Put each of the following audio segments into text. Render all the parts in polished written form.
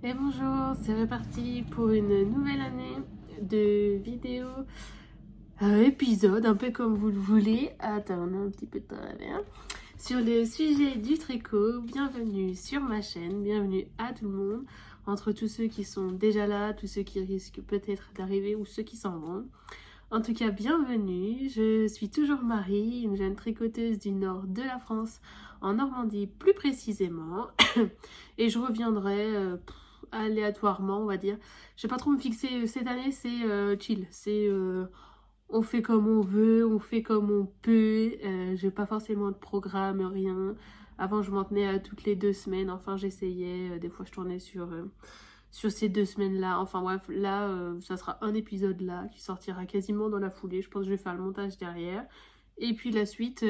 Et bonjour, c'est reparti pour une nouvelle année de vidéos, épisodes, un peu comme vous le voulez. Attends, on a un petit peu de temps à faire. Sur le sujet du tricot, bienvenue sur ma chaîne, bienvenue à tout le monde, entre tous ceux qui sont déjà là, tous ceux qui risquent peut-être d'arriver ou ceux qui s'en vont. En tout cas, bienvenue, je suis toujours Marie, une jeune tricoteuse du nord de la France, en Normandie plus précisément, et je reviendrai aléatoirement, on va dire. Je vais pas trop me fixer, cette année c'est chill, c'est on fait comme on veut, on fait comme on peut, j'ai pas forcément de programme, rien. Avant je m'en tenais à toutes les 2 semaines, enfin j'essayais, des fois je tournais sur ces 2 semaines-là. Enfin bref, là, ça sera un épisode là qui sortira quasiment dans la foulée. Je pense que je vais faire le montage derrière. Et puis la suite,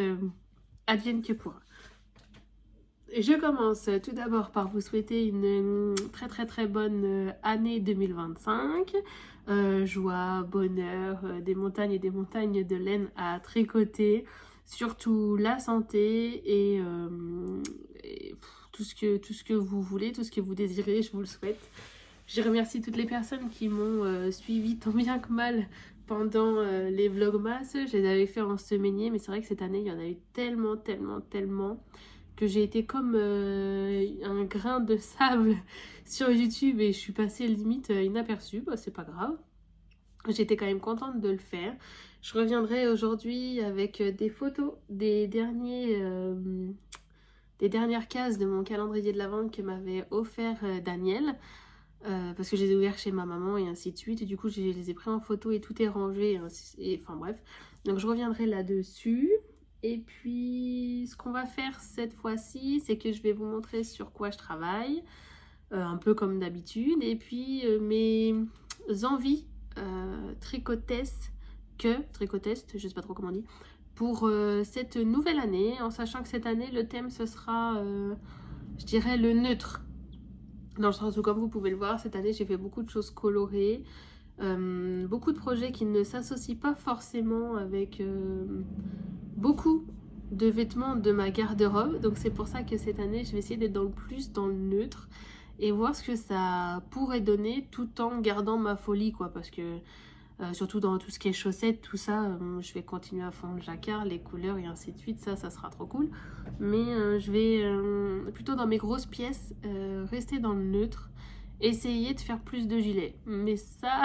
advienne que pourra. Je commence tout d'abord par vous souhaiter une très très très bonne année 2025. Joie, bonheur, des montagnes et des montagnes de laine à tricoter. Surtout la santé et tout ce que vous voulez, tout ce que vous désirez, je vous le souhaite. Je remercie toutes les personnes qui m'ont suivi tant bien que mal pendant les vlogmas. Je les avais fait en semainier, mais c'est vrai que cette année, il y en a eu tellement que j'ai été comme un grain de sable sur YouTube et je suis passée limite inaperçue. Bah, c'est pas grave. J'étais quand même contente de le faire. Je reviendrai aujourd'hui avec des photos des dernières cases de mon calendrier de l'Avent que m'avait offert Daniel. Parce que je les ai ouverts chez ma maman et ainsi de suite. Et du coup, je les ai pris en photo et tout est rangé. Enfin bref. Donc je reviendrai là-dessus. Et puis, ce qu'on va faire cette fois-ci, c'est que je vais vous montrer sur quoi je travaille. Un peu comme d'habitude. Et puis, mes envies tricotesques, je sais pas trop comment on dit, pour cette nouvelle année. En sachant que cette année, le thème, ce sera, je dirais, le neutre. Dans le sens où, comme vous pouvez le voir, cette année j'ai fait beaucoup de choses colorées, beaucoup de projets qui ne s'associent pas forcément avec beaucoup de vêtements de ma garde-robe. Donc c'est pour ça que cette année je vais essayer d'être dans le neutre et voir ce que ça pourrait donner tout en gardant ma folie, quoi. Parce que surtout dans tout ce qui est chaussettes, tout ça, je vais continuer à fond le jacquard, les couleurs et ainsi de suite, ça sera trop cool. Mais je vais plutôt dans mes grosses pièces rester dans le neutre, essayer de faire plus de gilets. Mais ça,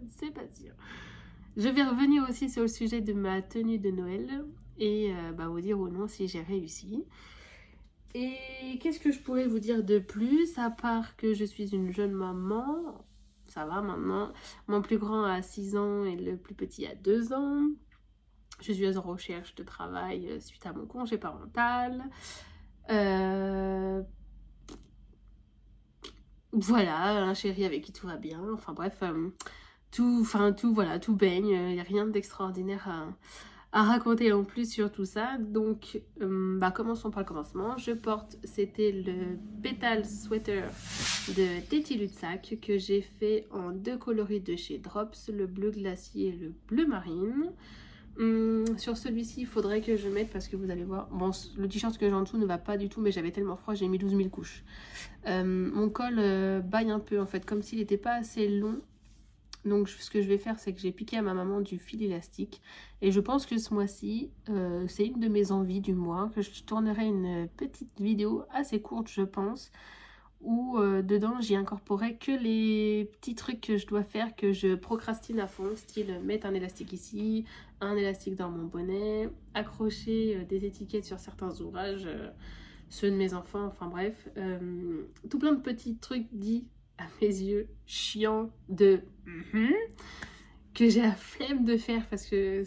c'est pas sûr. Je vais revenir aussi sur le sujet de ma tenue de Noël et vous dire ou non si j'ai réussi. Et qu'est-ce que je pourrais vous dire de plus, à part que je suis une jeune maman. Ça va maintenant. Mon plus grand a 6 ans et le plus petit a 2 ans. Je suis en recherche de travail suite à mon congé parental. Voilà, un chéri avec qui tout va bien. Enfin bref, tout baigne. Il n'y a rien d'extraordinaire à raconter en plus sur tout ça. Donc, commençons par le commencement. C'était le Petal Sweater de Teti Lutsac que j'ai fait en 2 coloris de chez Drops, le bleu glacier et le bleu marine. Sur celui-ci, il faudrait que je mette, parce que vous allez voir, bon, le t-shirt que j'ai en dessous ne va pas du tout, mais j'avais tellement froid, j'ai mis 12 000 couches. Mon col baille un peu en fait, comme s'il n'était pas assez long. Donc ce que je vais faire, c'est que j'ai piqué à ma maman du fil élastique. Et je pense que ce mois-ci, c'est une de mes envies du mois, que je tournerai une petite vidéo assez courte, je pense, où dedans j'y incorporerai que les petits trucs que je dois faire, que je procrastine à fond, style mettre un élastique ici, un élastique dans mon bonnet, accrocher des étiquettes sur certains ouvrages, ceux de mes enfants, enfin bref, tout plein de petits trucs dits à mes yeux chiants que j'ai la flemme de faire parce que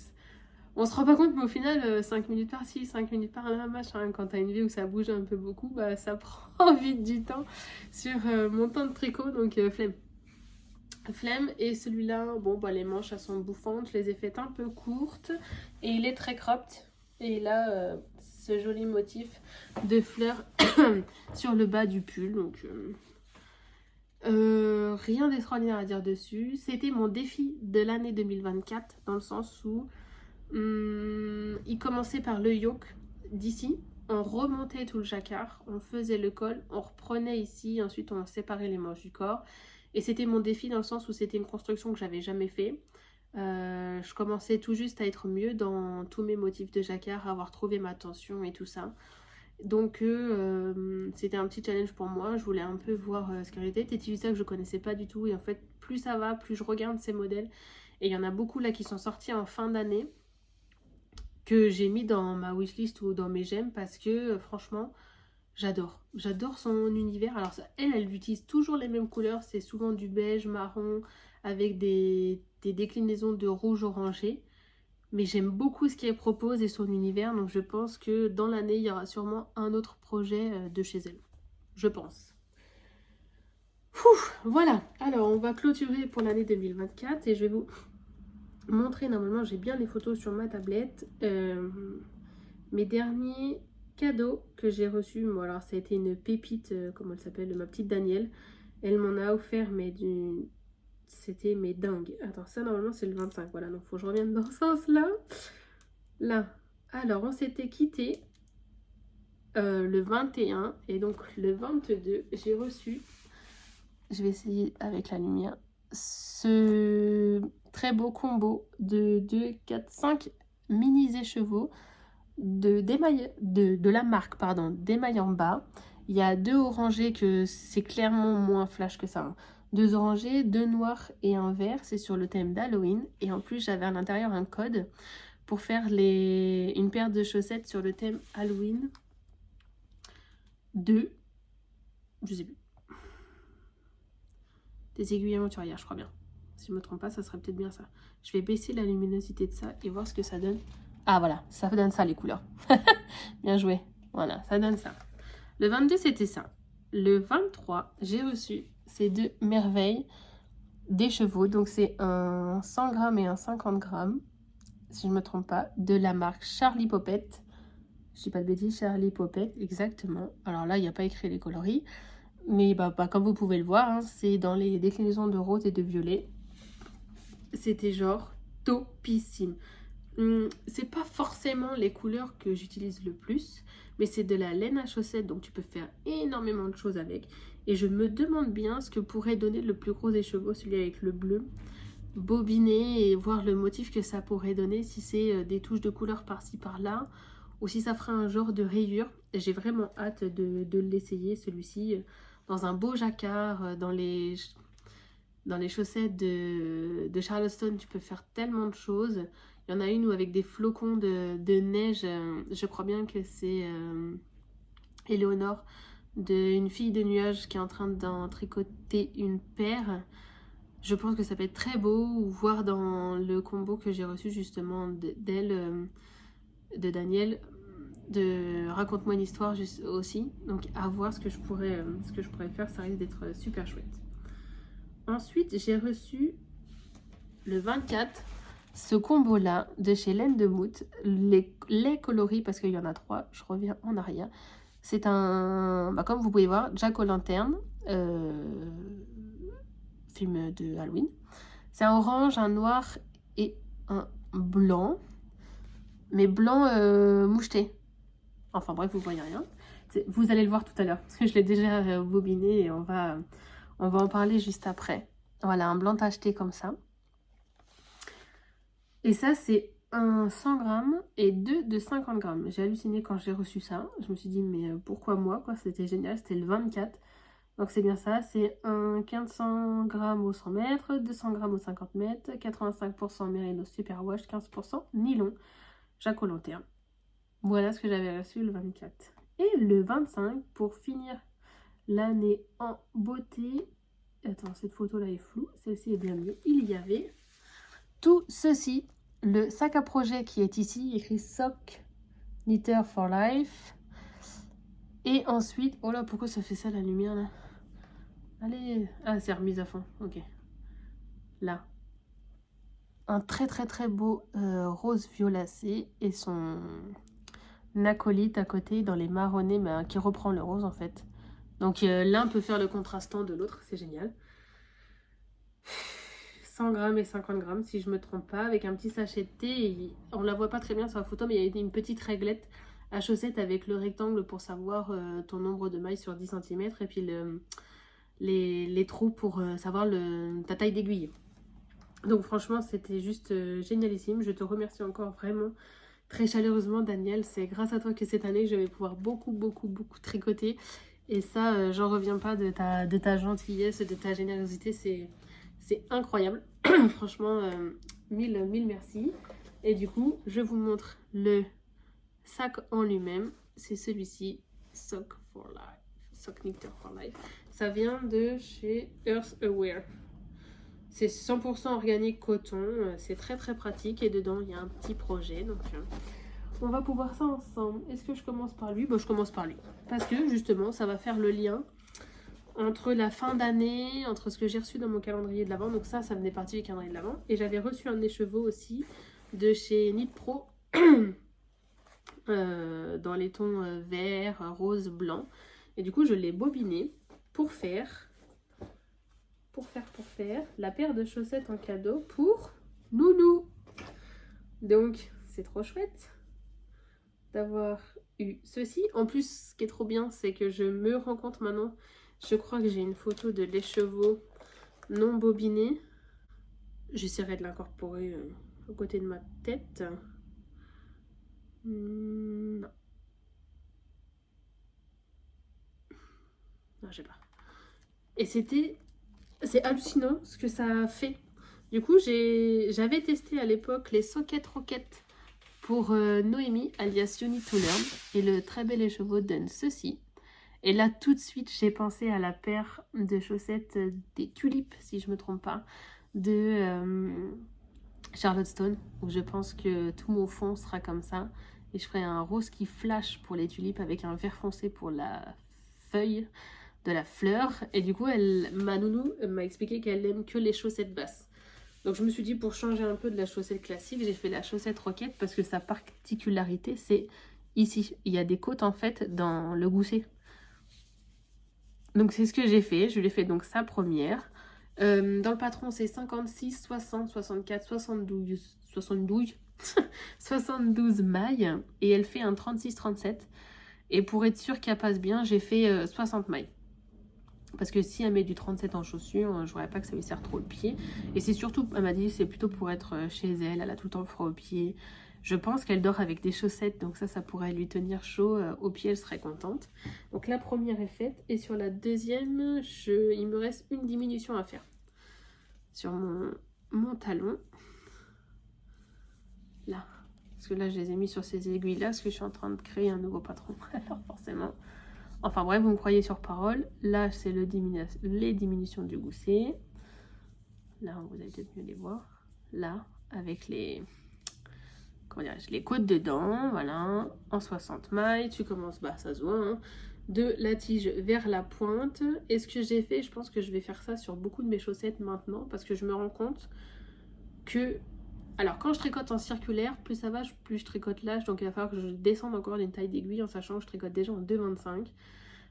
on se rend pas compte, mais au final 5 minutes par-ci, 5 minutes par-là, machin, quand t'as une vie où ça bouge un peu beaucoup, bah ça prend vite du temps sur mon temps de tricot, donc flemme. Et celui-là, bon bah les manches elles sont bouffantes, je les ai faites un peu courtes et il est très cropped. Et là ce joli motif de fleurs sur le bas du pull, donc rien d'extraordinaire à dire dessus. C'était mon défi de l'année 2024 dans le sens où il commençait par le yoke d'ici on remontait tout le jacquard, on faisait le col, on reprenait ici, ensuite on séparait les manches du corps. Et c'était mon défi dans le sens où c'était une construction que j'avais jamais fait. Je commençais tout juste à être mieux dans tous mes motifs de jacquard, à avoir trouvé ma tension et tout ça. Donc c'était un petit challenge pour moi, je voulais un peu voir ce qu'il était. Tétivusa que je connaissais pas du tout et en fait plus ça va, plus je regarde ces modèles. Et il y en a beaucoup là qui sont sortis en fin d'année que j'ai mis dans ma wishlist ou dans mes j'aime parce que franchement j'adore. J'adore son univers. Alors ça, elle utilise toujours les mêmes couleurs, c'est souvent du beige, marron avec des déclinaisons de rouge orangé. Mais j'aime beaucoup ce qu'elle propose et son univers, donc je pense que dans l'année, il y aura sûrement un autre projet de chez elle. Je pense. Voilà, alors on va clôturer pour l'année 2024 et je vais vous montrer, normalement j'ai bien les photos sur ma tablette, mes derniers cadeaux que j'ai reçus. Bon alors ça a été une pépite, comment elle s'appelle, ma petite Danielle. Elle m'en a offert mais c'était mais dingue. Attends, ça normalement c'est le 25, voilà, donc faut que je revienne dans ce sens-là. Là, alors on s'était quitté le 21 et donc le 22, j'ai reçu, je vais essayer avec la lumière, ce très beau combo de 2, 4, 5 mini écheveaux de la marque, pardon, d'Emaille en bas. Il y a 2 orangés que c'est clairement moins flash que ça. 2 orangés, 2 noirs et un vert, c'est sur le thème d'Halloween. Et en plus, j'avais à l'intérieur un code pour faire une paire de chaussettes sur le thème Halloween de, je sais plus, des aiguilles aventurières, je crois bien. Si je me trompe pas, ça serait peut-être bien ça. Je vais baisser la luminosité de ça et voir ce que ça donne. Ah voilà, ça donne ça les couleurs. Bien joué. Voilà, ça donne ça. Le 22, c'était ça. Le 23, j'ai reçu ces 2 merveilles des chevaux. Donc c'est un 100 grammes et un 50 grammes, si je ne me trompe pas, de la marque Charlie Poppet. Je dis pas de bêtises, Charlie Poppet, exactement. Alors là, il n'y a pas écrit les coloris. Mais comme vous pouvez le voir, hein, c'est dans les déclinaisons de rose et de violet. C'était genre topissime. C'est pas forcément les couleurs que j'utilise le plus, mais c'est de la laine à chaussettes, donc tu peux faire énormément de choses avec. Et je me demande bien ce que pourrait donner le plus gros écheveau, celui avec le bleu. Bobiner et voir le motif que ça pourrait donner, si c'est des touches de couleur par-ci par-là, ou si ça fera un genre de rayure. J'ai vraiment hâte de l'essayer, celui-ci, dans un beau jacquard, dans les chaussettes de Charleston, tu peux faire tellement de choses. Il y en a une où avec des flocons de neige, je crois bien que c'est Éléonore, une fille de nuages qui est en train d'en tricoter une paire. Je pense que ça peut être très beau, ou voir dans le combo que j'ai reçu justement d'elle, de Daniel, de Raconte-moi une histoire aussi. Donc à voir ce que je pourrais faire, ça risque d'être super chouette. Ensuite, j'ai reçu le 24 ce combo-là de chez Laine de Mout, les coloris, parce qu'il y en a 3, je reviens en arrière. C'est un, comme vous pouvez voir, Jack-o'-lanterne, film de Halloween. C'est un orange, un noir et un blanc, mais blanc moucheté. Enfin bref, vous voyez rien. Vous allez le voir tout à l'heure, parce que je l'ai déjà bobiné et on va en parler juste après. Voilà, un blanc tacheté comme ça. Et ça, c'est un 100 grammes et 2 de 50 grammes. J'ai halluciné quand j'ai reçu ça. Je me suis dit, mais pourquoi moi, quoi? C'était génial, c'était le 24. Donc c'est bien ça, c'est un 1500 grammes au 100 mètres, 200 grammes au 50 mètres, 85% Merino Superwash, 15% nylon, Jack-o'-lanterne. Voilà ce que j'avais reçu le 24. Et le 25, pour finir l'année en beauté, attends, cette photo-là est floue, celle-ci est bien mieux, il y avait tout ceci, le sac à projet qui est ici, écrit Sock Knitter for Life. Et ensuite, oh là, pourquoi ça fait ça la lumière là? Allez, ah c'est remise à fond, ok. Là, un très très très beau rose violacé et son acolyte à côté dans les marronnés, mais qui reprend le rose en fait. Donc l'un peut faire le contrastant de l'autre, c'est génial. 100 grammes et 50 grammes si je me trompe pas, avec un petit sachet de thé. On la voit pas très bien sur la photo, mais il y a une petite réglette à chaussette avec le rectangle pour savoir ton nombre de mailles sur 10 cm et puis les trous pour savoir ta taille d'aiguille. Donc franchement c'était juste génialissime. Je te remercie encore vraiment très chaleureusement Daniel. C'est grâce à toi que cette année je vais pouvoir beaucoup tricoter. Et ça j'en reviens pas de ta gentillesse, de ta générosité. C'est incroyable. Franchement mille merci. Et du coup je vous montre le sac en lui-même. C'est celui-ci, Sock for Life. Sock Knitwear for Life. Ça vient de chez Earth Aware. C'est 100% organique coton, c'est très pratique et dedans il y a un petit projet, donc on va pouvoir ça ensemble. Est-ce que je commence par lui? Bon, je commence par lui, parce que justement ça va faire le lien entre la fin d'année, entre ce que j'ai reçu dans mon calendrier de l'Avent, donc ça venait partie du calendrier de l'Avent, et j'avais reçu un écheveau aussi de chez Knit Pro, dans les tons vert, rose, blanc, et du coup je l'ai bobiné pour faire la paire de chaussettes en cadeau pour Nounou. Donc c'est trop chouette d'avoir eu ceci. En plus ce qui est trop bien c'est que je me rends compte maintenant, je crois que j'ai une photo de l'écheveau non bobiné. J'essaierai de l'incorporer à côté de ma tête. Non. Non, j'ai pas. Et c'est hallucinant ce que ça a fait. Du coup, j'avais testé à l'époque les Socket Rocket pour Noémie, alias You Need to Learn. Et le très bel écheveau donne ceci. Et là, tout de suite, j'ai pensé à la paire de chaussettes des tulipes, si je ne me trompe pas, de Charlotte Stone, où je pense que tout mon fond sera comme ça. Et je ferai un rose qui flash pour les tulipes avec un vert foncé pour la feuille de la fleur. Et du coup ma nounou m'a expliqué qu'elle aime que les chaussettes basses, donc je me suis dit pour changer un peu de la chaussette classique, j'ai fait la chaussette roquette parce que sa particularité c'est ici, il y a des côtes en fait dans le gousset, donc c'est ce que j'ai fait. Je lui ai fait donc sa première. Dans le patron c'est 56, 60, 64, 72 mailles et elle fait un 36-37, et pour être sûr qu'elle passe bien j'ai fait 60 mailles. Parce que si elle met du 37 en chaussures, je ne voudrais pas que ça lui serre trop le pied. Et c'est surtout, elle m'a dit, c'est plutôt pour être chez elle. Elle a tout le temps froid aux pieds. Je pense qu'elle dort avec des chaussettes, donc ça pourrait lui tenir chaud. Aux pieds, elle serait contente. Donc la première est faite. Et sur la deuxième, il me reste une diminution à faire. Sur mon talon. Là. Parce que là, je les ai mis sur ces aiguilles-là, parce que je suis en train de créer un nouveau patron. Alors forcément... Enfin bref, vous me croyez sur parole. Là, c'est les diminutions du gousset. Là, vous allez peut-être mieux les voir. Là, avec les côtes dedans. Voilà, en 60 mailles. Tu commences, bah ça se voit, hein, de la tige vers la pointe. Et ce que j'ai fait, je pense que je vais faire ça sur beaucoup de mes chaussettes maintenant. Parce que je me rends compte que... Alors, quand je tricote en circulaire, plus ça va, plus je tricote l'âge. Donc, il va falloir que je descende encore d'une taille d'aiguille en sachant que je tricote déjà en 2,25.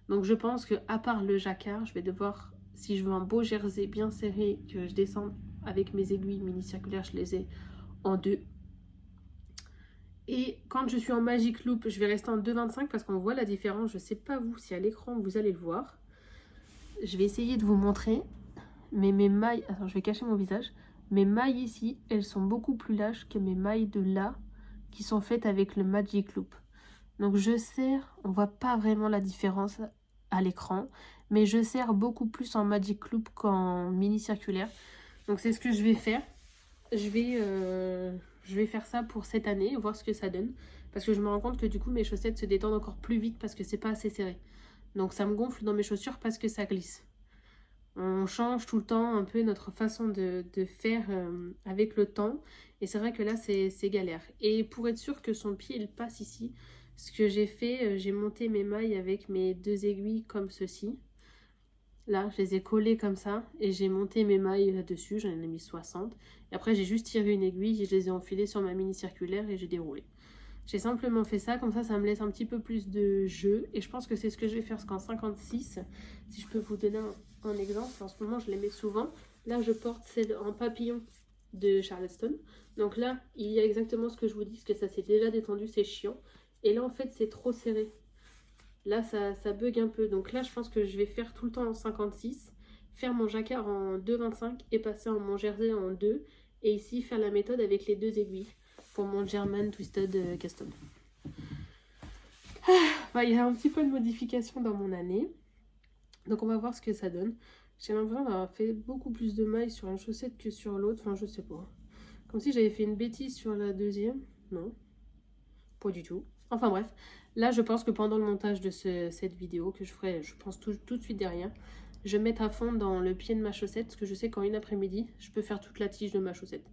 Donc, je pense que à part le jacquard, je vais devoir, si je veux un beau jersey bien serré, que je descende avec mes aiguilles mini circulaires, je les ai en 2. Et quand je suis en Magic Loop, je vais rester en 2,25 parce qu'on voit la différence. Je ne sais pas vous, si à l'écran vous allez le voir. Je vais essayer de vous montrer. Mais mes mailles... Attends, je vais cacher mon visage. Mes mailles ici, elles sont beaucoup plus lâches que mes mailles de là, qui sont faites avec le Magic Loop. Donc je serre, on voit pas vraiment la différence à l'écran, mais je serre beaucoup plus en Magic Loop qu'en mini circulaire. Donc c'est ce que je vais faire. Je vais faire ça pour cette année, voir ce que ça donne. Parce que je me rends compte que du coup mes chaussettes se détendent encore plus vite parce que c'est pas assez serré. Donc ça me gonfle dans mes chaussures parce que ça glisse. On change tout le temps un peu notre façon de faire avec le temps. Et c'est vrai que là, c'est galère. Et pour être sûr que son pied, il passe ici, ce que j'ai fait, j'ai monté mes mailles avec mes 2 aiguilles comme ceci. Là, je les ai collées comme ça. Et j'ai monté mes mailles là-dessus. J'en ai mis 60. Et après, j'ai juste tiré une aiguille et je les ai enfilées sur ma mini circulaire et j'ai déroulé. J'ai simplement fait ça, comme ça me laisse un petit peu plus de jeu. Et je pense que c'est ce que je vais faire, parce qu'en 56, si je peux vous donner un exemple, en ce moment je les mets souvent. Là je porte celle en papillon de Charlotte Stone. Donc là, il y a exactement ce que je vous dis, parce que ça s'est déjà détendu, c'est chiant. Et là, en fait, c'est trop serré. Là, ça bug un peu. Donc là, je pense que je vais faire tout le temps en 56, faire mon jacquard en 2,25 et passer en mon jersey en 2. Et ici, faire la méthode avec les 2 aiguilles pour mon German Twisted Custom. Il y a un petit peu de modification dans mon année. Donc on va voir ce que ça donne. J'ai l'impression d'avoir fait beaucoup plus de mailles sur une chaussette que sur l'autre. Enfin, je sais pas. Comme si j'avais fait une bêtise sur la deuxième. Non, pas du tout. Enfin bref, là je pense que pendant le montage de cette vidéo, que je ferai, je pense tout de suite derrière, je vais mettre à fond dans le pied de ma chaussette, parce que je sais qu'en une après-midi, je peux faire toute la tige de ma chaussette.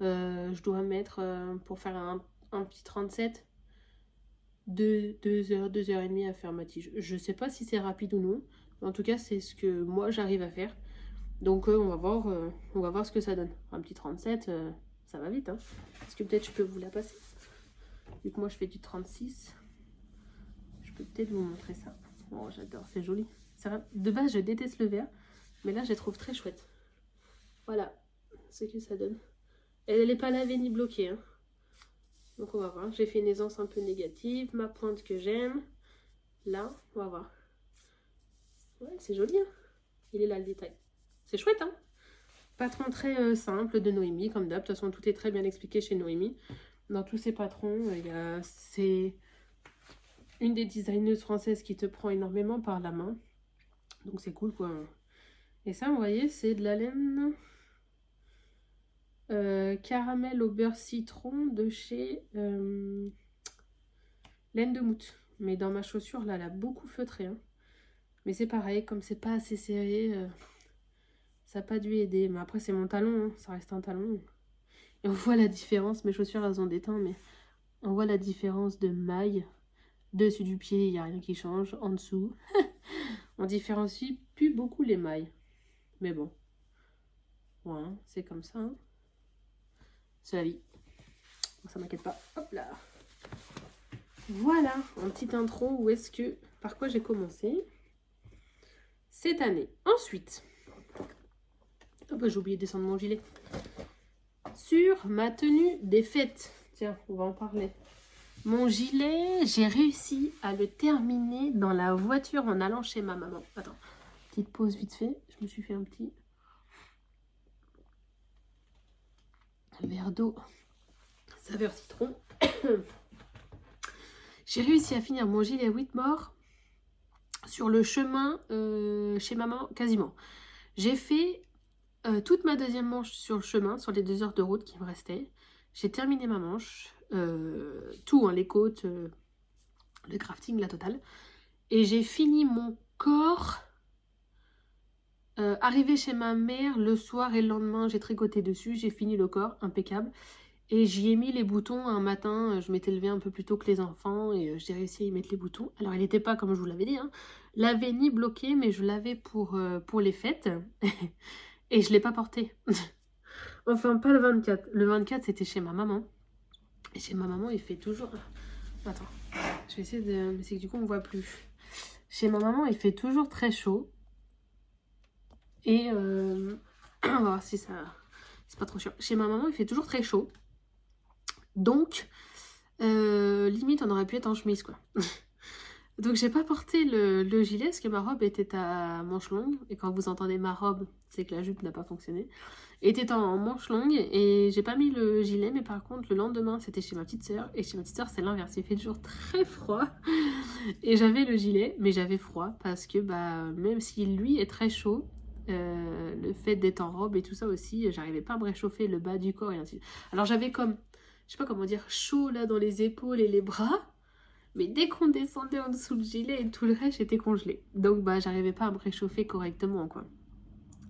Je dois mettre, pour faire un petit 37, 2 heures, 2 heures et demie à faire ma tige. Je sais pas si c'est rapide ou non, mais en tout cas c'est ce que moi j'arrive à faire. Donc on va voir ce que ça donne. Un petit 37, ça va vite, hein. Est-ce que peut-être je peux vous la passer? Vu que moi je fais du 36, je peux peut-être vous montrer ça. Oh, j'adore, c'est joli. De base, je déteste le vert, mais là, je la trouve très chouette. Voilà ce que ça donne. Elle n'est pas lavée ni bloquée, hein. Donc on va voir. J'ai fait une aisance un peu négative, ma pointe que j'aime. Là, on va voir. Ouais, c'est joli, hein. Il est là le détail. C'est chouette, hein. Patron très simple de Noémie, comme d'hab. De toute façon, tout est très bien expliqué chez Noémie. Dans tous ces patrons, c'est une des designeuses françaises qui te prend énormément par la main. Donc c'est cool, quoi. Et ça, vous voyez, c'est de la laine caramel au beurre citron de chez Laine de Moute. Mais dans ma chaussure, là, elle a beaucoup feutré, hein. Mais c'est pareil, comme c'est pas assez serré, ça n'a pas dû aider. Mais après, c'est mon talon, hein. Ça reste un talon. Et on voit la différence. Mes chaussures, elles ont des teints, mais on voit la différence de maille. Dessus du pied, il n'y a rien qui change. En dessous, on différencie plus beaucoup les mailles. Mais bon, ouais, c'est comme ça, hein. C'est la vie. Ça m'inquiète pas. Hop là. Voilà, un petit intro où est-ce que, par quoi j'ai commencé cette année. Ensuite, oh bah, j'ai oublié de descendre mon gilet. Sur ma tenue des fêtes. Tiens, on va en parler. Mon gilet, j'ai réussi à le terminer dans la voiture en allant chez ma maman. Attends, petite pause vite fait. Je me suis fait un petit verre d'eau saveur citron. J'ai réussi à finir mon gilet Whitmore sur le chemin chez maman quasiment. J'ai fait toute ma deuxième manche sur le chemin, sur les 2 heures de route qui me restaient. J'ai terminé ma manche, tout, hein, les côtes, le crafting, la totale. Et j'ai fini mon corps arrivé chez ma mère le soir et le lendemain, j'ai tricoté dessus, j'ai fini le corps, impeccable. Et j'y ai mis les boutons un matin, je m'étais levée un peu plus tôt que les enfants et j'ai réussi à y mettre les boutons. Alors il n'était pas comme je vous l'avais dit, hein, lavé ni bloqué, mais je l'avais pour les fêtes et je ne l'ai pas porté. Enfin pas le 24, le 24 c'était chez ma maman. Et chez ma maman il fait toujours... Attends, je vais essayer de... Mais c'est que du coup on ne voit plus. Chez ma maman il fait toujours très chaud. Et on va voir si ça... C'est pas trop chiant. Chez ma maman il fait toujours très chaud. Donc, limite, on aurait pu être en chemise, quoi. Donc, j'ai pas porté le gilet parce que ma robe était à manches longues. Et quand vous entendez ma robe, c'est que la jupe n'a pas fonctionné. Était en manches longues et j'ai pas mis le gilet. Mais par contre, le lendemain, c'était chez ma petite sœur. Et chez ma petite sœur, c'est l'inverse. Il fait toujours très froid. Et j'avais le gilet, mais j'avais froid parce que, bah, même si lui est très chaud, le fait d'être en robe et tout ça aussi, j'arrivais pas à me réchauffer le bas du corps et ainsi de suite. Alors, j'avais comme... je sais pas comment dire, chaud là dans les épaules et les bras. Mais dès qu'on descendait en dessous le gilet et tout le reste, j'étais congelée. Donc bah j'arrivais pas à me réchauffer correctement, quoi.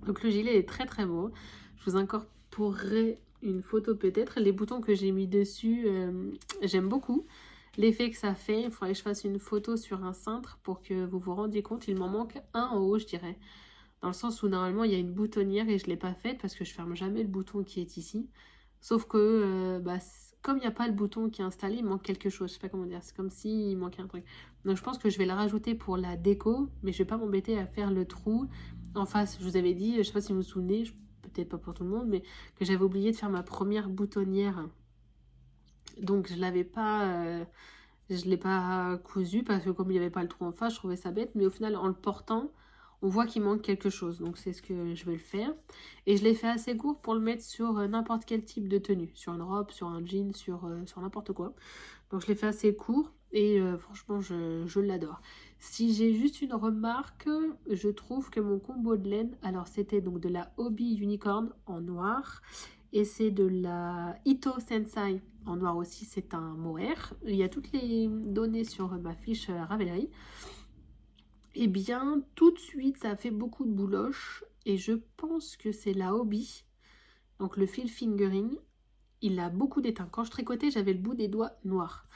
Donc le gilet est très très beau. Je vous incorporerai une photo peut-être. Les boutons que j'ai mis dessus, j'aime beaucoup. L'effet que ça fait, il faudrait que je fasse une photo sur un cintre pour que vous vous rendiez compte. Il m'en manque un en haut, je dirais. Dans le sens où normalement il y a une boutonnière et je ne l'ai pas faite parce que je ferme jamais le bouton qui est ici. Sauf que comme il n'y a pas le bouton qui est installé, il manque quelque chose. Je sais pas comment dire, c'est comme s'il manquait un truc. Donc je pense que je vais le rajouter pour la déco, mais je vais pas m'embêter à faire le trou en face. Je vous avais dit, je sais pas si vous vous souvenez, peut-être pas pour tout le monde, mais que j'avais oublié de faire ma première boutonnière. Donc je l'avais pas Je ne l'ai pas cousu parce que comme il n'y avait pas le trou en face, je trouvais ça bête. Mais au final, en le portant, on voit qu'il manque quelque chose. Donc c'est ce que je vais le faire. Et je l'ai fait assez court pour le mettre sur n'importe quel type de tenue. Sur une robe, sur un jean, sur n'importe quoi. Donc je l'ai fait assez court. Et franchement, je l'adore. Si j'ai juste une remarque, je trouve que mon combo de laine, alors c'était donc de la Hobby Unicorn en noir. Et c'est de la Ito Sensai en noir aussi, c'est un mohair. Il y a toutes les données sur ma fiche Ravelry. Et bien, tout de suite, ça a fait beaucoup de bouloches. Et je pense que c'est la Hobby. Donc le fil fingering, il a beaucoup d'étain. Quand je tricotais, j'avais le bout des doigts noirs.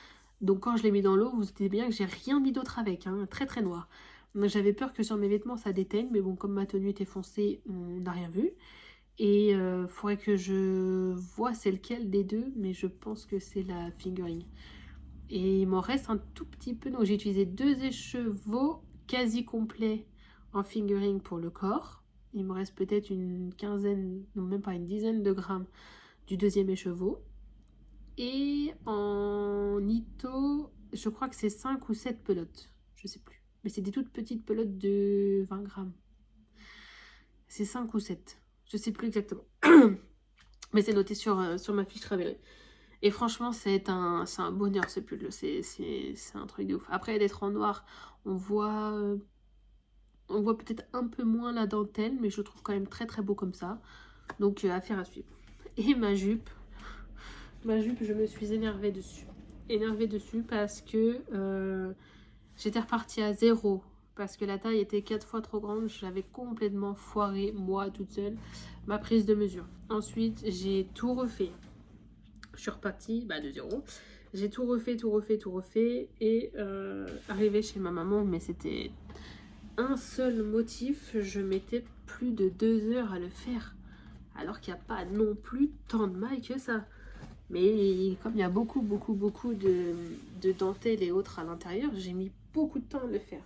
Donc quand je l'ai mis dans l'eau, vous vous doutez bien que j'ai rien mis d'autre avec, hein, très très noir. J'avais peur que sur mes vêtements ça déteigne, mais bon, comme ma tenue était foncée, on n'a rien vu. Et faudrait que je vois c'est lequel des deux, mais je pense que c'est la fingering. Et il m'en reste un tout petit peu, donc j'ai utilisé 2 écheveaux quasi complets en fingering pour le corps. Il me reste peut-être une quinzaine, non même pas une dizaine de grammes du 2e écheveau. Et en Ito, je crois que c'est 5 ou 7 pelotes, je sais plus. Mais c'est des toutes petites pelotes de 20 grammes. C'est 5 ou 7, je sais plus exactement. Mais c'est noté sur ma fiche Ravelry. Et franchement, c'est un bonheur ce pull. C'est un truc de ouf. Après d'être en noir, on voit peut-être un peu moins la dentelle, mais je trouve quand même très très beau comme ça. Donc affaire à suivre. Et ma jupe, je me suis énervée dessus. Parce que j'étais repartie à 0. Parce que la taille était 4 fois trop grande. J'avais complètement foiré, moi toute seule, ma prise de mesure. Ensuite, j'ai tout refait. Je suis repartie de 0. J'ai tout refait. Et arrivé chez ma maman, mais c'était un seul motif. Je mettais plus de 2 heures à le faire. Alors qu'il n'y a pas non plus tant de mailles que ça. Mais comme il y a beaucoup de dentelles et autres à l'intérieur, j'ai mis beaucoup de temps à le faire.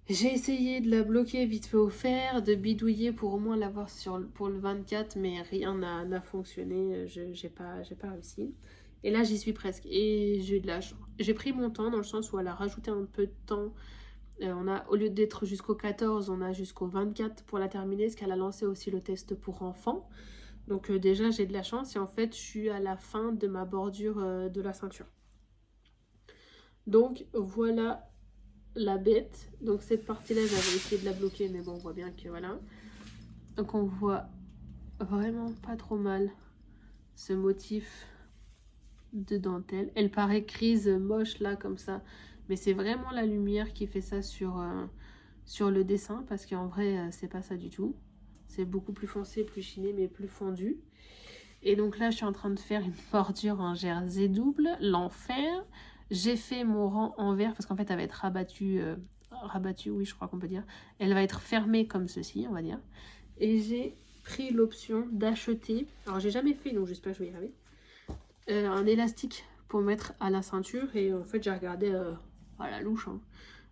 J'ai essayé de la bloquer vite fait au fer, de bidouiller pour au moins l'avoir pour le 24, mais rien n'a fonctionné, j'ai pas réussi. Et là j'y suis presque, et j'ai eu de la chance. J'ai pris mon temps dans le sens où elle a rajouté un peu de temps. Au lieu d'être jusqu'au 14, on a jusqu'au 24 pour la terminer, parce qu'elle a lancé aussi le test pour enfants. Donc déjà j'ai de la chance et en fait je suis à la fin de ma bordure de la ceinture. Donc voilà la bête. Donc cette partie là j'avais essayé de la bloquer, mais bon on voit bien que voilà. Donc on voit vraiment pas trop mal ce motif de dentelle. Elle paraît grise moche là comme ça, mais c'est vraiment la lumière qui fait ça sur le dessin, parce qu'en vrai c'est pas ça du tout. C'est beaucoup plus foncé, plus chiné, mais plus fondu. Et donc là, je suis en train de faire une bordure en jersey double, l'enfer. J'ai fait mon rang en vert parce qu'en fait, elle va être rabattue, oui, je crois qu'on peut dire. Elle va être fermée comme ceci, on va dire. Et j'ai pris l'option d'acheter, alors j'ai jamais fait, donc j'espère que je vais y arriver, un élastique pour mettre à la ceinture. Et en fait, j'ai regardé à la louche, hein,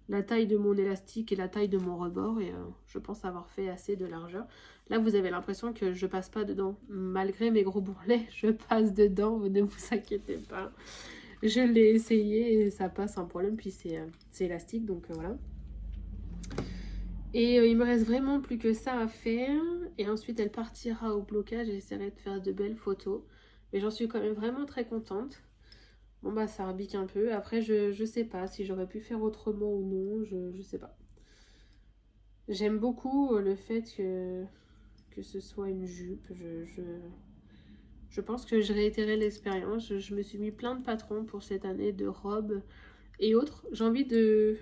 la taille de mon élastique et la taille de mon rebord, et je pense avoir fait assez de largeur. Là vous avez l'impression que je passe pas dedans, malgré mes gros bourrelets, je passe dedans, ne vous inquiétez pas. Je l'ai essayé et ça passe sans problème, puis c'est élastique, donc voilà. Et il me reste vraiment plus que ça à faire, et ensuite elle partira au blocage et j'essaierai de faire de belles photos. Mais j'en suis quand même vraiment très contente. Bon bah ça rebique un peu. Après je sais pas si j'aurais pu faire autrement ou non, je sais pas. J'aime beaucoup le fait que ce soit une jupe. Je pense que je réitérerai l'expérience. Je me suis mis plein de patrons pour cette année, de robes et autres. J'ai envie de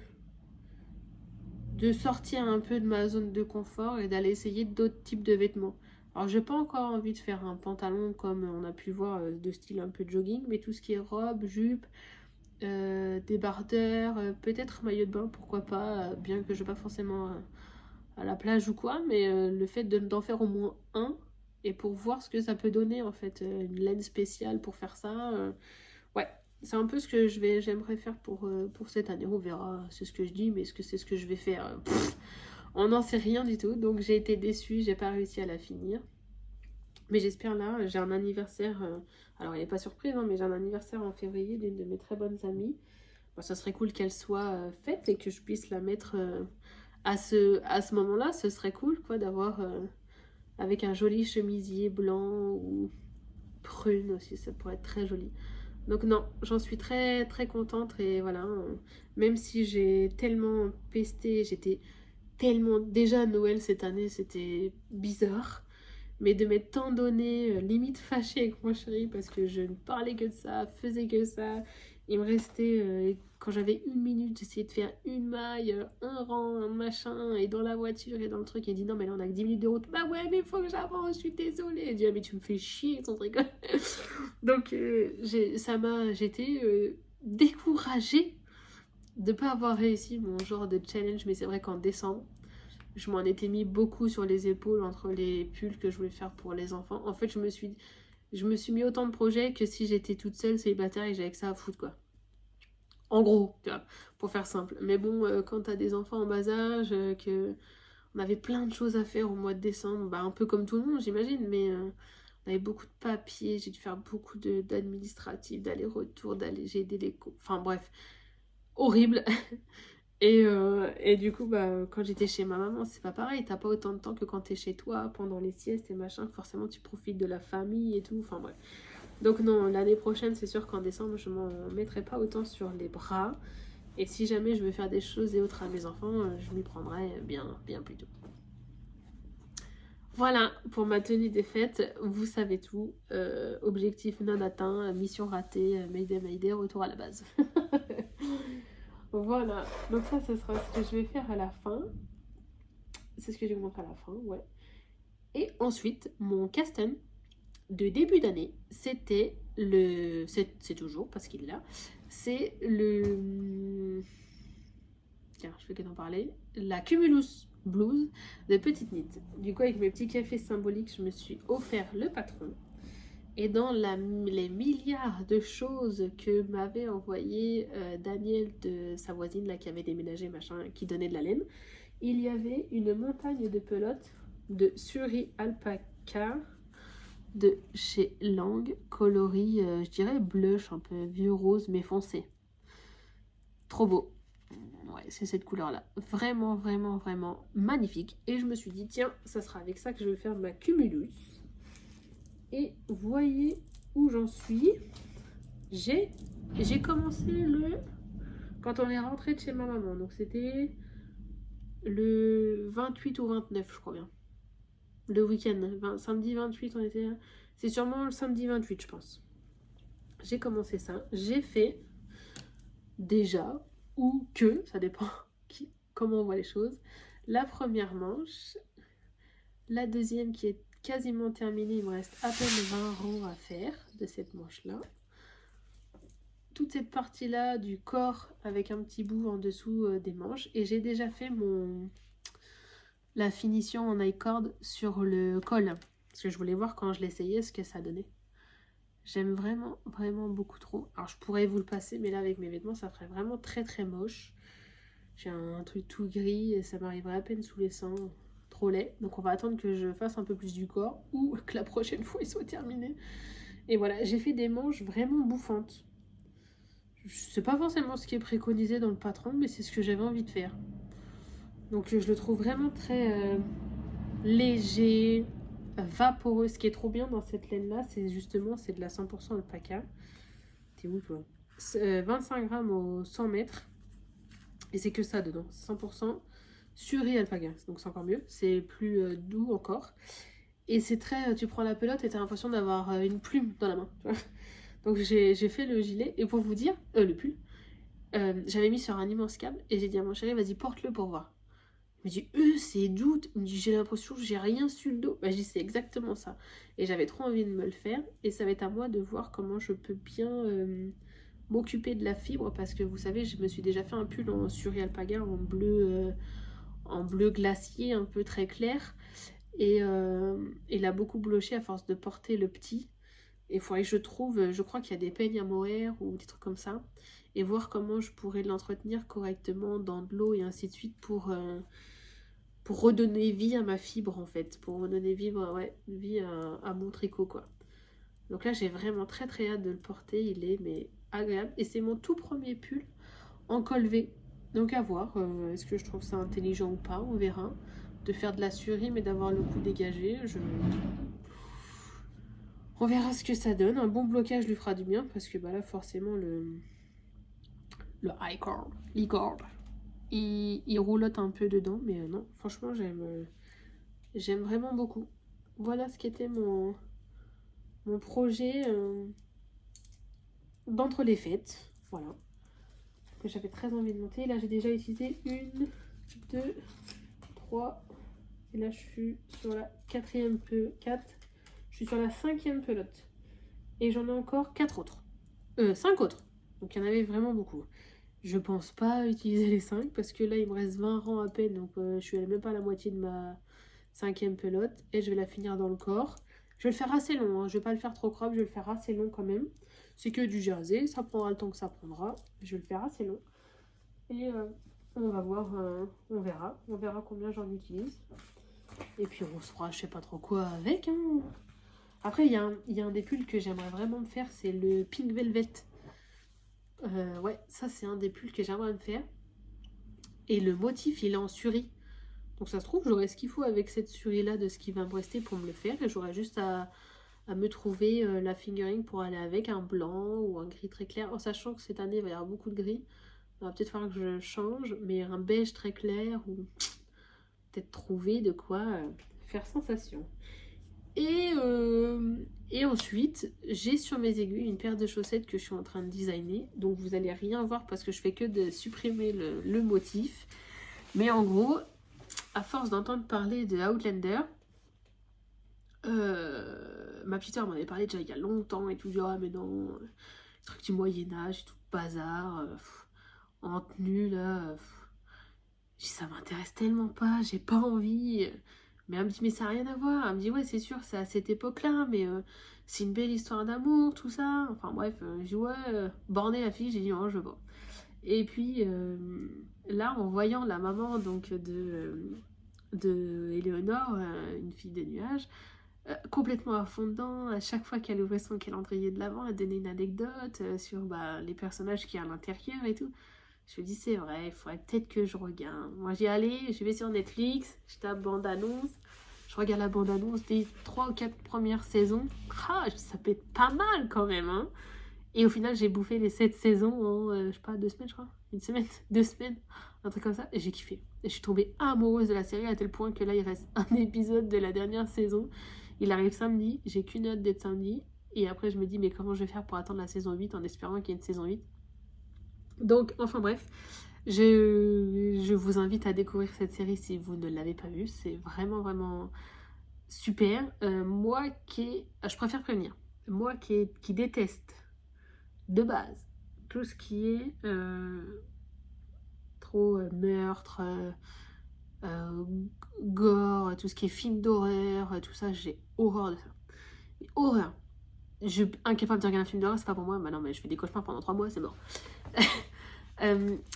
sortir un peu de ma zone de confort et d'aller essayer d'autres types de vêtements. Alors j'ai pas encore envie de faire un pantalon comme on a pu voir, de style un peu jogging, mais tout ce qui est robe, jupe, débardeur, peut-être maillot de bain, pourquoi pas, bien que je ne vais pas forcément à la plage ou quoi, mais le fait d'en faire au moins un, et pour voir ce que ça peut donner en fait, une laine spéciale pour faire ça, ouais, c'est un peu ce que j'aimerais faire pour cette année. On verra, c'est ce que je dis, mais est-ce que c'est ce que je vais faire? On n'en sait rien du tout, donc j'ai été déçue, j'ai pas réussi à la finir. Mais j'espère là, j'ai un anniversaire, alors elle n'est pas surprise, hein, mais j'ai un anniversaire en février d'une de mes très bonnes amies. Bon, ça serait cool qu'elle soit faite et que je puisse la mettre à ce moment-là. Ce serait cool quoi d'avoir avec un joli chemisier blanc ou prune aussi, ça pourrait être très joli. Donc non, j'en suis très très contente et voilà, même si j'ai tellement pesté, j'étais tellement... Déjà Noël cette année c'était bizarre, mais de m'être tant donné, limite fâchée avec mon chéri parce que je ne parlais que de ça, faisais que ça. Il me restait, quand j'avais 1 minute, j'essayais de faire une maille, un rang, un machin, et dans la voiture et dans le truc, il dit non mais là on a que 10 minutes de route. Bah ouais mais faut que j'avance, je suis désolée. Il dit ah mais tu me fais chier sans rigole. Donc j'étais découragée de pas avoir réussi mon genre de challenge, mais c'est vrai qu'en décembre, je m'en étais mis beaucoup sur les épaules entre les pulls que je voulais faire pour les enfants. En fait, je me suis mis autant de projets que si j'étais toute seule célibataire et que j'avais que ça à foutre, quoi. En gros, tu vois, pour faire simple. Mais bon, quand t'as des enfants en bas âge, que on avait plein de choses à faire au mois de décembre, bah un peu comme tout le monde, j'imagine, mais on avait beaucoup de papiers, j'ai dû faire beaucoup d'administratifs, d'aller-retour, j'ai aidé les cours, enfin bref, horrible. Et du coup, bah, quand j'étais chez ma maman, c'est pas pareil. T'as pas autant de temps que quand t'es chez toi, pendant les siestes et machin. Forcément, tu profites de la famille et tout. Enfin, bref. Donc, non, l'année prochaine, c'est sûr qu'en décembre, je m'en mettrai pas autant sur les bras. Et si jamais je veux faire des choses et autres à mes enfants, je m'y prendrai bien, bien plus tôt. Voilà pour ma tenue des fêtes. Vous savez tout. Objectif non atteint, mission ratée, Mayday, Mayday, retour à la base. Voilà, donc ça, ce sera ce que je vais faire à la fin. C'est ce que je vais vous montrer à la fin, ouais. Et ensuite, mon casse-tête de début d'année, c'était le... C'est toujours, parce qu'il est là. C'est le... Tiens, je vais en parler. La Cumulus Blues de Petite Knit. Du coup, avec mes petits cafés symboliques, je me suis offert le patron. Et dans les milliards de choses que m'avait envoyé Daniel de sa voisine là, qui avait déménagé, machin, qui donnait de la laine, il y avait une montagne de pelotes de Suri Alpaca de chez Lang, coloris, je dirais blush, un peu vieux rose, mais foncé. Trop beau. Ouais, c'est cette couleur-là. Vraiment, vraiment, vraiment magnifique. Et je me suis dit, tiens, ça sera avec ça que je vais faire ma Cumulus. Et voyez où j'en suis. J'ai commencé quand on est rentré de chez ma maman. Donc c'était le 28 ou 29, je crois bien. Le week-end. Samedi 28, on était là. C'est sûrement le samedi 28, je pense. J'ai commencé ça. J'ai fait déjà, ou que, ça dépend comment on voit les choses, la première manche. La deuxième qui est quasiment terminée. Il me reste à peine 20 rangs à faire de cette manche-là. Toute cette partie-là du corps avec un petit bout en dessous des manches. Et j'ai déjà fait la finition en I-cord sur le col. Parce que je voulais voir quand je l'essayais ce que ça donnait. J'aime vraiment, vraiment beaucoup trop. Alors je pourrais vous le passer, mais là avec mes vêtements, ça ferait vraiment très très moche. J'ai un truc tout gris et ça m'arriverait à peine sous les seins. Trop laid. Donc on va attendre que je fasse un peu plus du corps ou que la prochaine fois il soit terminé. Et voilà, j'ai fait des manches vraiment bouffantes. C'est pas forcément ce qui est préconisé dans le patron, mais c'est ce que j'avais envie de faire. Donc je le trouve vraiment très léger, vaporeux. Ce qui est trop bien dans cette laine-là, c'est justement c'est de la 100% alpaca. T'es où toi 25 grammes au 100 mètres. Et c'est que ça dedans. 100% Suri alpaca. Donc c'est encore mieux. C'est plus doux encore. Et c'est très... Tu prends la pelote et t'as l'impression d'avoir une plume dans la main. Tu vois. Donc j'ai fait le gilet. Et pour vous dire, le pull, j'avais mis sur un immense câble. Et j'ai dit à mon chéri, vas-y, porte-le pour voir. Il me dit, c'est doux. Il me dit, j'ai l'impression que j'ai rien sur le dos. Bah, je dis, c'est exactement ça. Et j'avais trop envie de me le faire. Et ça va être à moi de voir comment je peux bien m'occuper de la fibre. Parce que vous savez, je me suis déjà fait un pull en Suri alpaca en bleu glacier, un peu très clair. Et il a beaucoup bloché à force de porter le petit. Et il faudrait que je trouve, je crois qu'il y a des peignes à mohair ou des trucs comme ça. Et voir comment je pourrais l'entretenir correctement dans de l'eau et ainsi de suite pour pour redonner vie à ma fibre en fait, pour redonner vie à mon tricot quoi. Donc là j'ai vraiment très très hâte de le porter, il est mais agréable et c'est mon tout premier pull en col V. Donc à voir, est-ce que je trouve ça intelligent ou pas, on verra. De faire de la surie mais d'avoir le cou dégagé, on verra ce que ça donne. Un bon blocage lui fera du bien parce que bah là forcément le high cord, il roulotte un peu dedans, mais non, franchement j'aime vraiment beaucoup. Voilà ce qu'était mon projet d'entre les fêtes, voilà, que j'avais très envie de monter. Là j'ai déjà utilisé 1, 2, 3, et là je suis sur la 4e je suis sur la 5e pelote. Et j'en ai encore 4 autres. 5 autres. Donc il y en avait vraiment beaucoup. Je pense pas utiliser les 5 parce que là il me reste 20 rangs à peine. Donc je suis même pas à la moitié de ma 5e pelote. Et je vais la finir dans le corps. Je vais le faire assez long. Hein. Je vais pas le faire trop crop. Je vais le faire assez long quand même. C'est que du jersey. Ça prendra le temps que ça prendra. Je vais le faire assez long. Et on va voir. On verra. On verra combien j'en utilise. Et puis on se fera je sais pas trop quoi avec. Hein. Après, il y a un des pulls que j'aimerais vraiment me faire, c'est le Pink Velvet. Ouais, ça c'est un des pulls que j'aimerais me faire. Et le motif, il est en surie. Donc ça se trouve, j'aurai ce qu'il faut avec cette surie-là de ce qui va me rester pour me le faire. Et j'aurai juste à me trouver la fingering pour aller avec un blanc ou un gris très clair. En sachant que cette année, il va y avoir beaucoup de gris. Il va peut-être falloir que je change, mais un beige très clair ou peut-être trouver de quoi faire sensation. Et ensuite, j'ai sur mes aiguilles une paire de chaussettes que je suis en train de designer. Donc vous allez rien voir parce que je fais que de supprimer le motif. Mais en gros, à force d'entendre parler de Outlander, ma petite sœur m'en avait parlé déjà il y a longtemps et tout. Ah mais non, truc du Moyen-Âge, tout bazar, en tenue là. Ça m'intéresse tellement pas, j'ai pas envie. Mais elle me dit, mais ça n'a rien à voir. Elle me dit, ouais, c'est sûr, c'est à cette époque-là, mais c'est une belle histoire d'amour, tout ça. Enfin bref, je dis, ouais, borner la fille, j'ai dit, non, je veux pas. Et puis là, en voyant la maman donc de Éléonore, une fille des nuages, complètement à fond dedans, à chaque fois qu'elle ouvrait son calendrier de l'avant, elle donnait une anecdote sur les personnages qu'il y a à l'intérieur et tout. Je me dis, c'est vrai, il faudrait peut-être que je regarde. Moi, j'y allais, je vais sur Netflix, je tape bande-annonce, je regarde la bande-annonce des 3 ou 4 premières saisons. Ah, ça peut être pas mal quand même, hein. Et au final, j'ai bouffé les 7 saisons en, je sais pas, 2 semaines, je crois. 1 semaine, 2 semaines, un truc comme ça. Et j'ai kiffé. Et je suis tombée amoureuse de la série à tel point que là, il reste un épisode de la dernière saison. Il arrive samedi, j'ai qu'une hâte d'être samedi. Et après, je me dis, mais comment je vais faire pour attendre la saison 8 en espérant qu'il y ait une saison 8. Donc, enfin bref, je vous invite à découvrir cette série si vous ne l'avez pas vue. C'est vraiment, vraiment super. Je préfère prévenir, moi qui déteste de base tout ce qui est trop meurtre, gore, tout ce qui est film d'horreur, tout ça, j'ai horreur de ça. Horreur. Je suis incapable de regarder un film d'horreur, c'est pas pour moi. Bah non, mais je fais des cauchemars pendant 3 mois, c'est mort.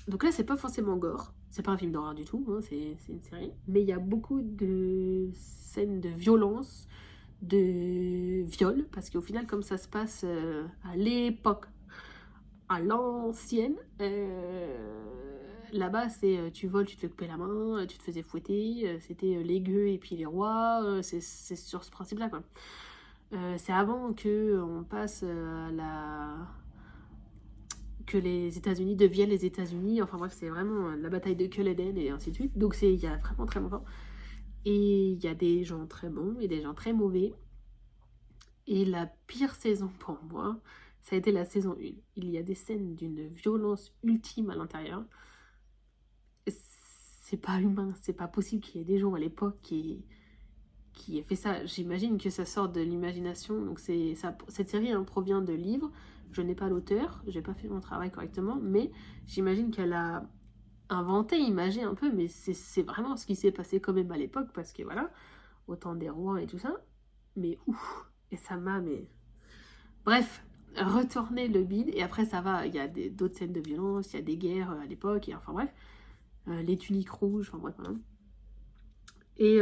Donc là, c'est pas forcément gore, c'est pas un film d'horreur du tout, hein, c'est une série, mais il y a beaucoup de scènes de violence, de viol, parce qu'au final, comme ça se passe à l'époque, à l'ancienne, là-bas, c'est tu voles, tu te fais couper la main, tu te faisais fouetter, c'était les gueux et puis les rois, c'est sur ce principe-là, quoi. C'est avant qu'on passe que les États-Unis deviennent les États-Unis. Enfin bref, c'est vraiment la bataille de Culloden et ainsi de suite. Donc c'est il y a vraiment très longtemps. Et il y a des gens très bons et des gens très mauvais. Et la pire saison pour moi, ça a été la saison 1. Il y a des scènes d'une violence ultime à l'intérieur. C'est pas humain, c'est pas possible qu'il y ait des gens à l'époque qui aient fait ça. J'imagine que ça sort de l'imagination. Donc cette série provient de livres. Je n'ai pas l'auteur, j'ai pas fait mon travail correctement, mais j'imagine qu'elle a inventé, imagé un peu, mais c'est vraiment ce qui s'est passé quand même à l'époque, parce que voilà, au temps des rois et tout ça, mais ouf, et ça m'a, mais... Bref, retourner le bide, et après ça va, il y a d'autres scènes de violence, il y a des guerres à l'époque, et enfin bref, les tuniques rouges, enfin bref, voilà. Et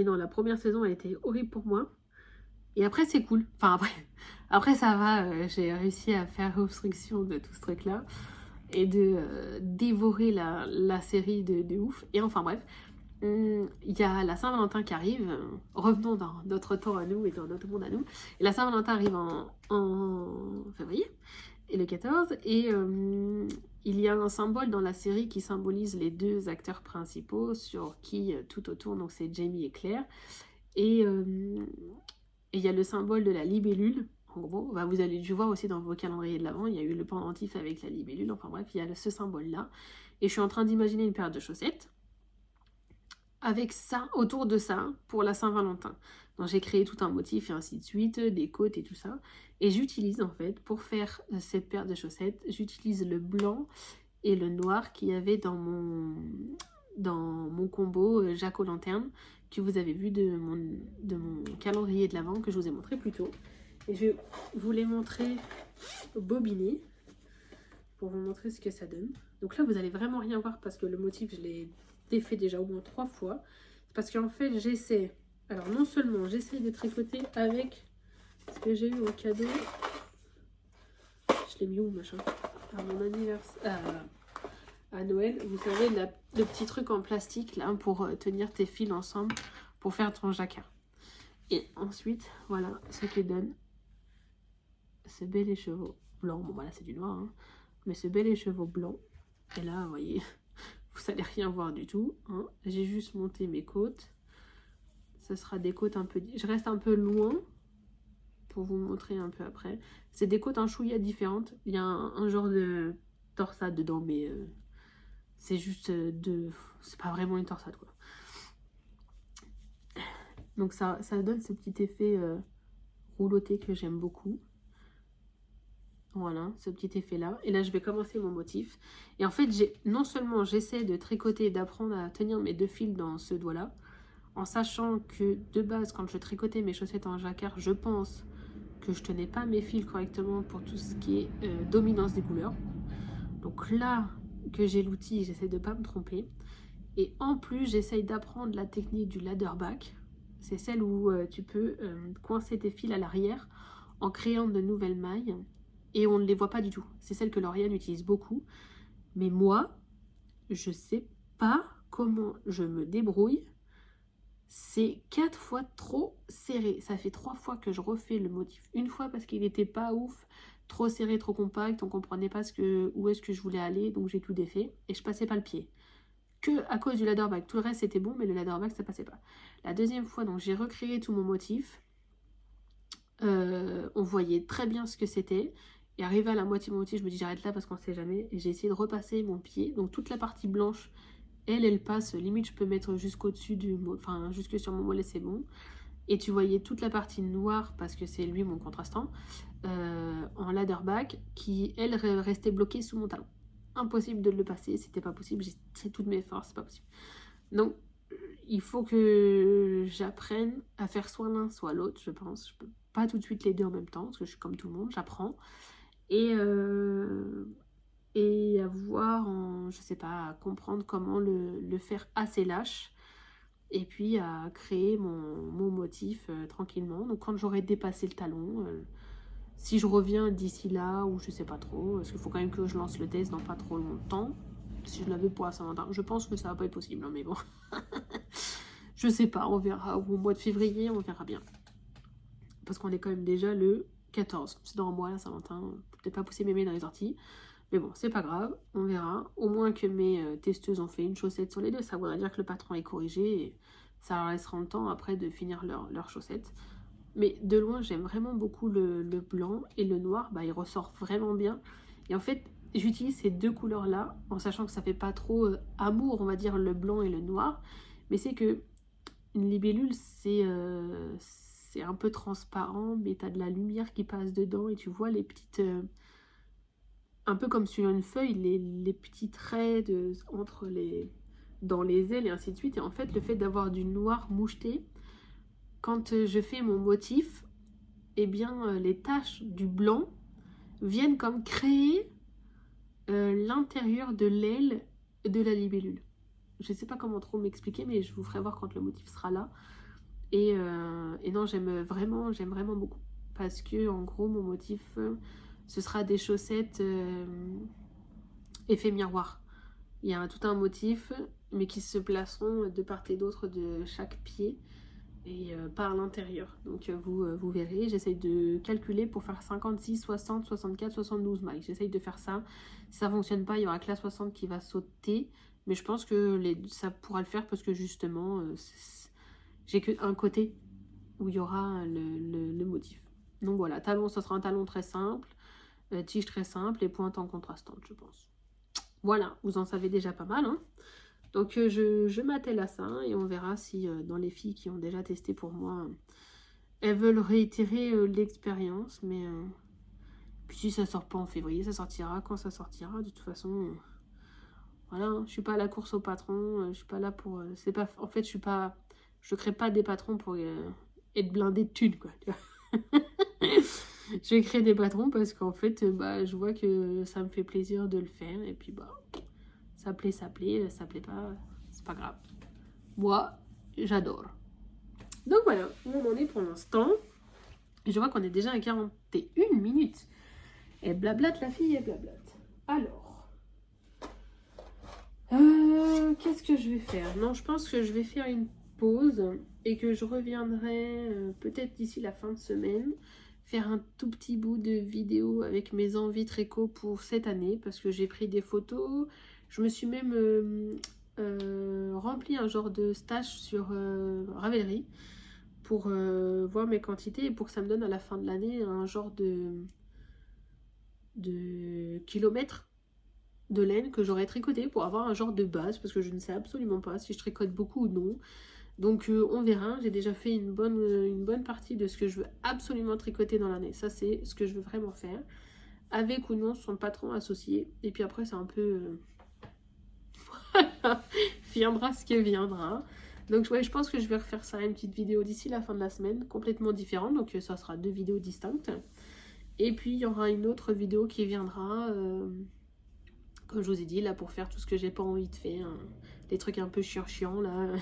non, la première saison a été horrible pour moi. Et après, c'est cool. Enfin, après ça va. J'ai réussi à faire obstruction de tout ce truc-là. Et de dévorer la série de ouf. Et enfin, bref. Il y a la Saint-Valentin qui arrive. Revenons dans notre temps à nous et dans notre monde à nous. Et la Saint-Valentin arrive en février. Et le 14. Et il y a un symbole dans la série qui symbolise les deux acteurs principaux sur qui tout autour, donc c'est Jamie et Claire. Et il y a le symbole de la libellule. En gros, bah vous allez dû voir aussi dans vos calendriers de l'Avent, il y a eu le pendentif avec la libellule. Enfin bref, il y a ce symbole-là. Et je suis en train d'imaginer une paire de chaussettes avec ça, autour de ça, pour la Saint-Valentin. Donc j'ai créé tout un motif et ainsi de suite, des côtes et tout ça. Et j'utilise en fait, pour faire cette paire de chaussettes, j'utilise le blanc et le noir qu'il y avait dans mon combo Jack aux lanternes que vous avez vu de mon calendrier de l'Avent que je vous ai montré plus tôt. Et je vais vous les montrer bobinés pour vous montrer ce que ça donne. Donc là, vous allez vraiment rien voir parce que le motif, je l'ai défait déjà au moins 3 fois. Parce qu'en fait, j'essaie... Alors non seulement j'essaie de tricoter avec ce que j'ai eu au cadeau. Je l'ai mis où, machin? À mon anniversaire... à Noël, vous savez, le petit truc en plastique là pour tenir tes fils ensemble pour faire ton jacquard. Et ensuite, voilà ce que donne ce bel écheveau blanc. Bon, voilà, c'est du noir, hein, mais ce bel écheveau blanc. Et là, vous voyez, vous allez rien voir du tout. Hein. J'ai juste monté mes côtes. Ce sera des côtes un peu... Je reste un peu loin pour vous montrer un peu après. C'est des côtes un chouïa différentes. Il y a un genre de torsade dedans, mais... c'est juste c'est pas vraiment une torsade, quoi. Donc ça donne ce petit effet rouloté que j'aime beaucoup. Voilà, ce petit effet là. Et là, je vais commencer mon motif. Et en fait, non seulement j'essaie de tricoter et d'apprendre à tenir mes 2 fils dans ce doigt-là, en sachant que de base, quand je tricotais mes chaussettes en jacquard, je pense que je tenais pas mes fils correctement pour tout ce qui est dominance des couleurs. Donc là que j'ai l'outil, j'essaie de pas me tromper. Et en plus, j'essaye d'apprendre la technique du ladder back. C'est celle où tu peux coincer tes fils à l'arrière en créant de nouvelles mailles. Et on ne les voit pas du tout. C'est celle que Lauriane utilise beaucoup. Mais moi, je sais pas comment je me débrouille. C'est 4 fois trop serré. Ça fait 3 fois que je refais le motif. Une fois parce qu'il n'était pas ouf, trop serré, trop compact. On comprenait pas où est-ce que je voulais aller. Donc j'ai tout défait. Et je passais pas le pied. Que à cause du ladder back. Tout le reste c'était bon, mais le ladder back ça passait pas. La deuxième fois, donc j'ai recréé tout mon motif. On voyait très bien ce que c'était. Et arrivé à la moitié de mon motif, je me dis j'arrête là parce qu'on sait jamais. Et j'ai essayé de repasser mon pied. Donc toute la partie blanche, elle passe. Limite, je peux mettre jusqu'au-dessus enfin jusque sur mon mollet, c'est bon. Et tu voyais toute la partie noire, parce que c'est lui mon contrastant, en ladder back, qui elle restait bloquée sous mon talon. Impossible de le passer, c'était pas possible, j'ai tiré toutes mes forces, c'est pas possible. Donc il faut que j'apprenne à faire soit l'un soit l'autre, je pense. Je peux pas tout de suite les deux en même temps, parce que je suis comme tout le monde, j'apprends. Et à voir, je sais pas, à comprendre comment le faire assez lâche. Et puis à créer mon motif tranquillement. Donc quand j'aurai dépassé le talon, si je reviens d'ici là, ou je sais pas trop, parce qu'il faut quand même que je lance le test dans pas trop longtemps. Si je l'avais pour la Saint-Valentin, je pense que ça va pas être possible, hein, mais bon. Je sais pas, on verra. Au mois de février, on verra bien. Parce qu'on est quand même déjà le 14. C'est dans un mois, la Saint-Valentin. Peut-être pas pousser mes mains dans les orties. Mais bon, c'est pas grave, on verra. Au moins que mes testeuses ont fait une chaussette sur les deux. Ça voudrait dire que le patron est corrigé et ça leur laissera le temps après de finir leur chaussette. Mais de loin, j'aime vraiment beaucoup le blanc et le noir. Bah, il ressort vraiment bien. Et en fait, j'utilise ces 2 couleurs-là en sachant que ça fait pas trop amour, on va dire, le blanc et le noir. Mais c'est que une libellule, c'est un peu transparent, mais t'as de la lumière qui passe dedans et tu vois les petites... un peu comme sur une feuille, les petits traits dans les ailes et ainsi de suite. Et en fait, le fait d'avoir du noir moucheté, quand je fais mon motif, eh bien, les taches du blanc viennent comme créer l'intérieur de l'aile de la libellule. je sais pas comment trop m'expliquer, mais je vous ferai voir quand le motif sera là. Et non, j'aime vraiment beaucoup. Parce que en gros, mon motif, ce sera des chaussettes effet miroir. Il y a tout un motif, mais qui se placeront de part et d'autre de chaque pied et pas à l'intérieur. Donc vous verrez, j'essaye de calculer pour faire 56, 60, 64, 72 mailles. J'essaye de faire ça. Si ça fonctionne pas, il y aura que la 60 qui va sauter. Mais je pense que ça pourra le faire parce que justement, j'ai qu'un côté où il y aura le motif. Donc voilà, talon, ça sera un talon très simple, tige très simple et pointe en contrastante, je pense. Voilà, vous en savez déjà pas mal, hein. Donc je m'attelle à ça et on verra si dans les filles qui ont déjà testé pour moi, elles veulent réitérer l'expérience. Mais puis si ça sort pas en février, ça sortira quand ça sortira. De toute façon, voilà, hein, je suis pas à la course au patron, je suis pas là pour... c'est pas, en fait, je crée pas des patrons pour être blindé de thunes, quoi. Tu vois. Je vais créer des patrons parce qu'en fait, je vois que ça me fait plaisir de le faire et puis ça plaît, ça plaît pas, c'est pas grave. Moi, j'adore. Donc voilà, où on en est pour l'instant. Je vois qu'on est déjà à 41 minutes. Elle blablate, la fille, elle blablate. Alors, qu'est-ce que je vais faire? Non, je pense que je vais faire une pause et que je reviendrai peut-être d'ici la fin de semaine faire un tout petit bout de vidéo avec mes envies tréco pour cette année parce que j'ai pris des photos. Je me suis même rempli un genre de stage sur Ravelry pour voir mes quantités et pour que ça me donne à la fin de l'année un genre de kilomètres de laine que j'aurais tricoté pour avoir un genre de base parce que je ne sais absolument pas si je tricote beaucoup ou non. Donc on verra, j'ai déjà fait une bonne partie de ce que je veux absolument tricoter dans l'année. Ça c'est ce que je veux vraiment faire. Avec ou non son patron associé. Et puis après c'est un peu... viendra ce qui viendra. Donc ouais, je pense que je vais refaire ça, une petite vidéo d'ici la fin de la semaine, complètement différente. Donc ça sera 2 vidéos distinctes. Et puis il y aura une autre vidéo qui viendra, comme je vous ai dit, là pour faire tout ce que j'ai pas envie de faire. Hein. Les trucs un peu chiants là.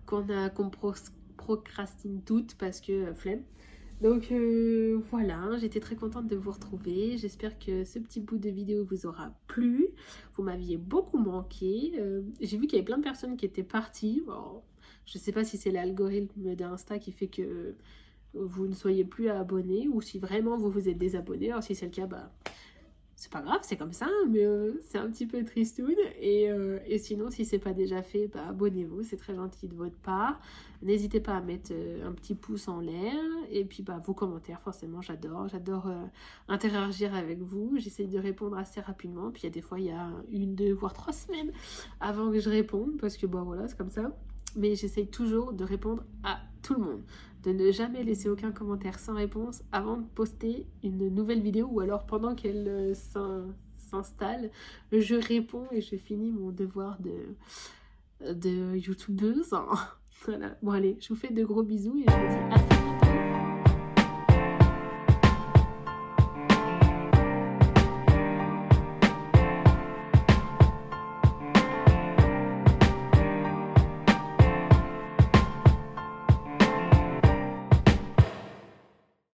qu'on procrastine toutes parce que flemme. Donc voilà, j'étais très contente de vous retrouver. J'espère que ce petit bout de vidéo vous aura plu. Vous m'aviez beaucoup manqué. J'ai vu qu'il y avait plein de personnes qui étaient parties. Bon, je sais pas si c'est l'algorithme d'Insta qui fait que vous ne soyez plus abonnés ou si vraiment vous vous êtes désabonné. Alors si c'est le cas, c'est pas grave, c'est comme ça, mais c'est un petit peu tristoun. Et sinon, si c'est pas déjà fait, abonnez-vous, c'est très gentil de votre part. N'hésitez pas à mettre un petit pouce en l'air. Et puis vos commentaires, forcément, j'adore interagir avec vous. J'essaie de répondre assez rapidement. Puis il y a des fois, il y a 1, 2, voire 3 semaines avant que je réponde, parce que voilà, c'est comme ça. Mais j'essaye toujours de répondre à tout le monde, de ne jamais laisser aucun commentaire sans réponse avant de poster une nouvelle vidéo ou alors pendant qu'elle s'installe, je réponds et je finis mon devoir de youtubeuse. Voilà, bon allez, je vous fais de gros bisous et je vous dis à très bientôt.